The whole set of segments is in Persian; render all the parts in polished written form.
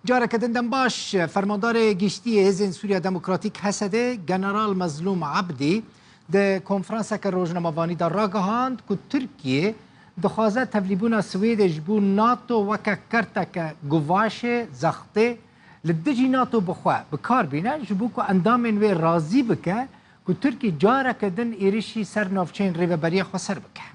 جاره کدندن باش فرماندار گشتی هزین سوریا دموکراتیک هسده جنرال مظلوم عبدی ده کنفرانس که روزنامه‌وانی در راگهاند که ترکیه دخوازه تبلیبون سوید جبو ناتو وکه کرته که گواش زخته لدجی ناتو بخواه بکار بینه جبو که اندامین وی راضی بکه که ترکیه جاره کدن ایریشی سر نافچین ریوبری خو سر بکه.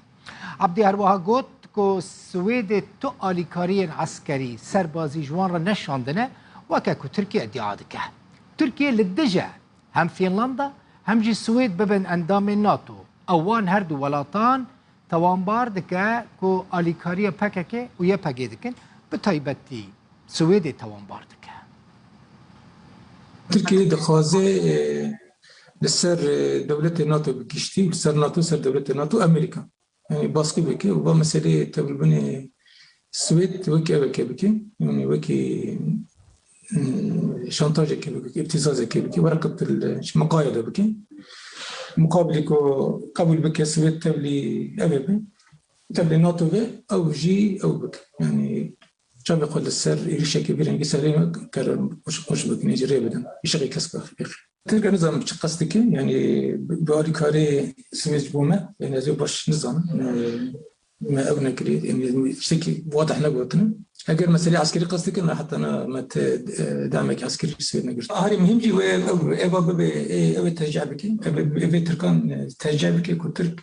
عبدی هروها گوت که سوید تو آلیکاری عسکری سربازی جوان را نشاندنه وکه که ترکیه ادعا دکه. ترکیه لدجه هم فینلندا هم جی سوید ببن اندام ناتو اوان هر دو ولاتان توانبار دکه که آلیکاری پککه و یه پگه دکن به تایبتی سوید توانبار دکه. ترکیه دخوازه لسر دولت ناتو بکشتی و سر ناتو سر دولت ناتو امریکا يعني باسقي بكي وبا مسألة تقريبا السويد وكي بكي يعني وكي شانتاج كي بكي ابتزاز كي بكي ورقة المقايضة بكي مقابل قبل بكي السويد تبلي أبي تبلي ناتو بي أو جي أو بكي يعني شاب يقول السر إيش كبير يعني سليم كرر مش بكي نيجي بدن يشغل كسبه تلقى نظام قصدك يعني باري كاري سويج بوما يعني زي باش نظام ما أبنى كريت يعني شيء واضح نقولتنا أجر مسألة عسكري قصدك أنا حتى أنا ما دعمك عسكري سويد نقول هاري مهم جي وإبا ببي ترجع بك ببي تركان ترجع بك كترك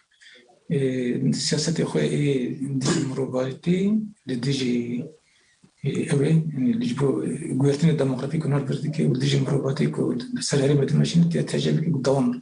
سياسة إخوة دي مروباتي لديجي أوي يعني اللي جبوا قوارتنا الديمقراطية كنا نربط كي ولديجي مروباتي كو سلاري ما تمشين ترجع بك بالدوام